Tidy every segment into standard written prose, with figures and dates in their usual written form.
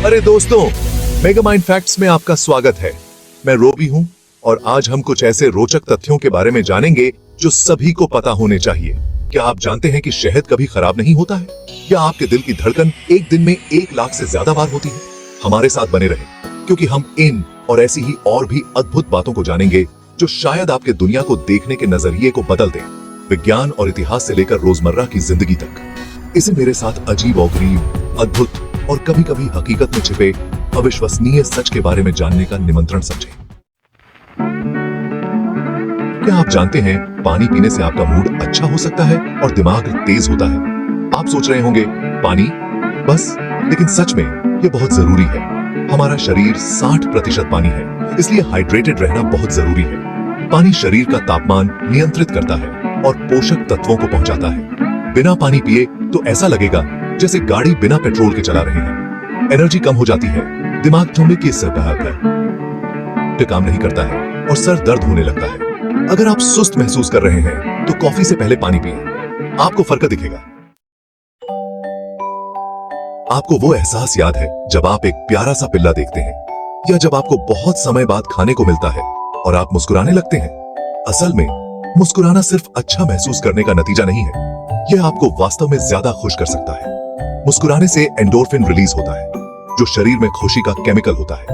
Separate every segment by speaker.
Speaker 1: अरे दोस्तों, mega mind facts में आपका स्वागत है। मैं रोबी हूं और आज हम कुछ ऐसे रोचक तथ्यों के बारे में जानेंगे जो सभी को पता होने चाहिए। क्या आप जानते हैं कि शहद कभी खराब नहीं होता है? क्या आपके दिल की धड़कन एक दिन में 1 लाख से ज्यादा बार होती है? हमारे साथ बने रहें, क्योंकि हम इन और ऐसी ही और भी अद्भुत बातों को जानेंगे जो शायद आपके दुनिया को देखने के नजरिए को बदल दें, विज्ञान और इतिहास से लेकर रोजमर्रा की जिंदगी तक। इसे मेरे साथ अजीब और गरीब, अद्भुत और कभी कभी हकीकत में छिपे अविश्वसनीय सच के बारे में जानने का निमंत्रण समझें। क्या आप जानते हैं, पानी पीने से आपका मूड अच्छा हो सकता है और दिमाग तेज होता है? आप सोच रहे होंगे, पानी बस, लेकिन सच में यह बहुत जरूरी है। हमारा शरीर 60% पानी है, इसलिए हाइड्रेटेड रहना बहुत जरूरी है। पानी शरीर का तापमान नियंत्रित करता है और पोषक तत्वों को पहुंचाता है। बिना पानी पिए तो ऐसा लगेगा जैसे गाड़ी बिना पेट्रोल के चला रहे हैं। एनर्जी कम हो जाती है, दिमाग थोड़े के काम नहीं करता है और सर दर्द होने लगता है। अगर आप सुस्त महसूस कर रहे हैं तो कॉफी से पहले पानी पिएं, आपको फर्क दिखेगा। आपको वो एहसास याद है जब आप एक प्यारा सा पिल्ला देखते हैं, या जब आपको बहुत समय बाद खाने को मिलता है और आप मुस्कुराने लगते हैं? असल में मुस्कुराना सिर्फ अच्छा महसूस करने का नतीजा नहीं है, यह आपको वास्तव में ज्यादा खुश कर सकता है। मुस्कुराने से एंडोर्फिन रिलीज होता है, जो शरीर में खुशी का केमिकल होता है।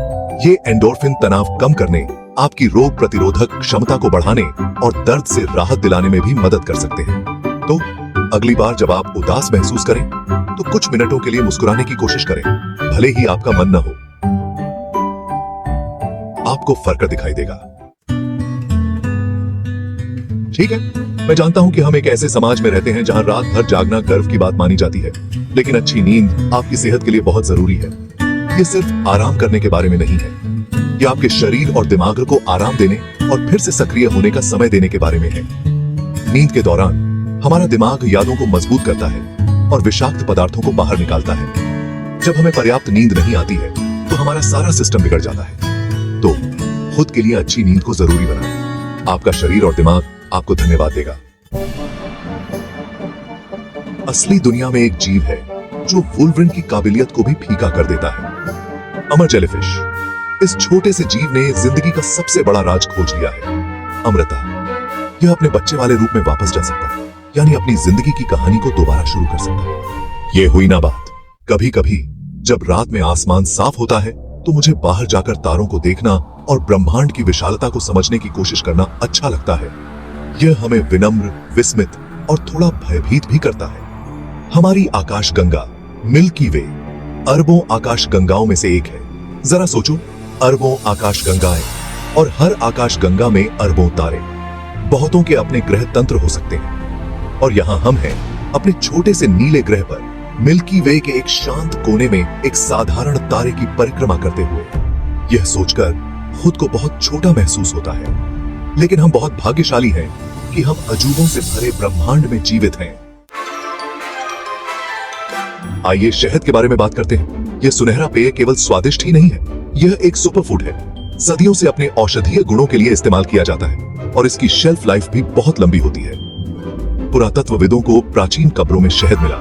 Speaker 1: ये एंडोर्फिन तनाव कम करने, आपकी रोग प्रतिरोधक क्षमता को बढ़ाने और दर्द से राहत दिलाने में भी मदद कर सकते हैं। तो अगली बार जब आप उदास महसूस करें तो कुछ मिनटों के लिए मुस्कुराने की कोशिश करें, भले ही आपका मन न हो। आपको फर्क दिखाई देगा। ठीक है, मैं जानता हूं कि हम एक ऐसे समाज में रहते हैं जहां रात भर जागना गर्व की बात मानी जाती है, लेकिन अच्छी नींद आपकी सेहत के लिए बहुत जरूरी है। ये सिर्फ आराम करने के बारे में नहीं है, ये आपके शरीर और दिमाग को आराम देने और फिर से सक्रिय होने का समय देने के बारे में है। नींद के दौरान हमारा दिमाग यादों को मजबूत करता है और विषाक्त पदार्थों को बाहर निकालता है। जब हमें पर्याप्त नींद नहीं आती है तो हमारा सारा सिस्टम बिगड़ जाता है। तो खुद के लिए अच्छी नींद को जरूरी बनाएं। आपका शरीर और दिमाग आपको धन्यवाद देगा। असली दुनिया में एक जीव है जो वुल्वरिन की काबिलियत को भी फीका कर देता है, अमर जेलीफिश। इस छोटे से जीव ने जिंदगी का सबसे बड़ा राज खोज लिया है, अमृता। यह अपने बच्चे वाले रूप में वापस जा सकता है, यानी अपनी जिंदगी की कहानी को दोबारा शुरू कर सकता है। ये हुई ना बात। कभी कभी जब रात में आसमान साफ होता है तो मुझे बाहर जाकर तारों को देखना और ब्रह्मांड की विशालता को समझने की कोशिश करना अच्छा लगता है। यह हमें विनम्र, विस्मित और थोड़ा भयभीत भी करता है। हमारी आकाश गंगा मिल्की वे अरबों आकाश गंगाओं में से एक है। जरा सोचो, अरबों आकाश गंगाएं और हर आकाश गंगा में अरबों तारे। बहुतों के अपने ग्रह तंत्र हो सकते हैं, और यहाँ हम हैं अपने छोटे से नीले ग्रह पर, मिल्की वे के एक शांत कोने में एक साधारण तारे की परिक्रमा करते हुए। यह सोचकर खुद को बहुत छोटा महसूस होता है, लेकिन हम बहुत भाग्यशाली हैं कि हम अजूबों से भरे ब्रह्मांड में जीवित हैं। आइए शहद के बारे में बात करते हैं। यह सुनहरा पेय केवल स्वादिष्ट ही नहीं है, यह एक सुपरफूड है। सदियों से अपने औषधीय गुणों के लिए इस्तेमाल किया जाता है और इसकी शेल्फ लाइफ भी बहुत लंबी होती है। पुरातत्वविदों को प्राचीन कब्रों में शहद मिला,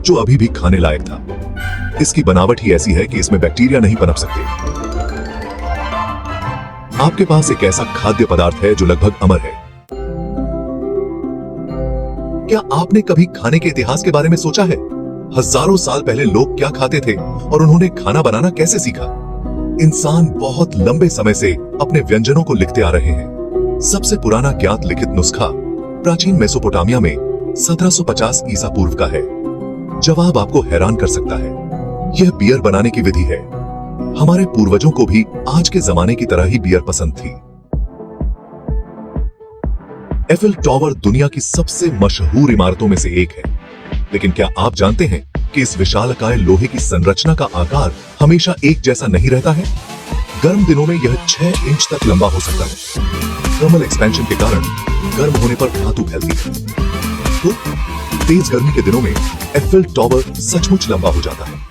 Speaker 1: जो अभी भी खाने लायक था। इसकी बनावट ही ऐसी है कि इसमें बैक्टीरिया नहीं पनप सकते। आपके पास एक ऐसा खाद्य पदार्थ है जो लगभग अमर है। क्या आपने कभी खाने के इतिहास के बारे में सोचा है? हजारों साल पहले लोग क्या खाते थे और उन्होंने खाना बनाना कैसे सीखा? इंसान बहुत लंबे समय से अपने व्यंजनों को लिखते आ रहे हैं। सबसे पुराना ज्ञात लिखित नुस्खा प्राचीन मेसोपोटामिया में 1750 ईसा पूर्व का है। जवाब आपको हैरान कर सकता है, यह बियर बनाने की विधि है। हमारे पूर्वजों को भी आज के जमाने की तरह ही बियर पसंद थी। एफिल टावर दुनिया की सबसे मशहूर इमारतों में से एक है, लेकिन क्या आप जानते हैं कि इस विशालकाय लोहे की संरचना का आकार हमेशा एक जैसा नहीं रहता है? गर्म दिनों में यह 6 इंच तक लंबा हो सकता है। थर्मल एक्सपेंशन के कारण गर्म होने पर धातु फैलती है, तो तेज गर्मी के दिनों में एफिल टावर सचमुच लंबा हो जाता है।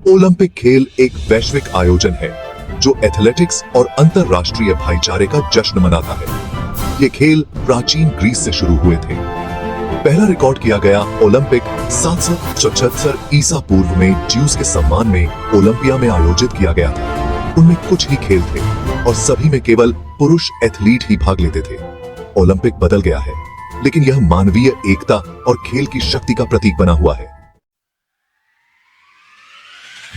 Speaker 1: ओलंपिक खेल एक वैश्विक आयोजन है जो एथलेटिक्स और अंतरराष्ट्रीय भाईचारे का जश्न मनाता है। ये खेल प्राचीन ग्रीस से शुरू हुए थे। पहला रिकॉर्ड किया गया ओलंपिक 774 ईसा पूर्व में ज्यूस के सम्मान में ओलंपिया में आयोजित किया गया था। उनमें कुछ ही खेल थे और सभी में केवल पुरुष एथलीट ही भाग लेते थे। ओलंपिक बदल गया है, लेकिन यह मानवीय एकता और खेल की शक्ति का प्रतीक बना हुआ है।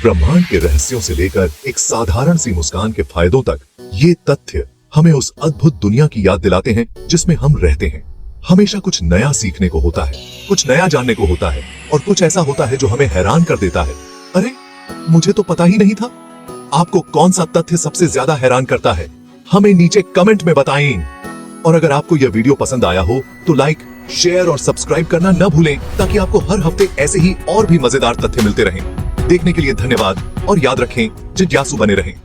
Speaker 1: ब्रह्मांड के रहस्यों से लेकर एक साधारण सी मुस्कान के फायदों तक, ये तथ्य हमें उस अद्भुत दुनिया की याद दिलाते हैं जिसमें हम रहते हैं। हमेशा कुछ नया सीखने को होता है, कुछ नया जानने को होता है और कुछ ऐसा होता है जो हमें हैरान कर देता है। अरे, मुझे तो पता ही नहीं था। आपको कौन सा तथ्य सबसे ज्यादा हैरान करता है? हमें नीचे कमेंट में बताएं। और अगर आपको यह वीडियो पसंद आया हो तो लाइक, शेयर और सब्सक्राइब करना न भूलें, ताकि आपको हर हफ्ते ऐसे ही और भी मजेदार तथ्य मिलते रहें। देखने के लिए धन्यवाद और याद रखें, जिज्ञासु बने रहें।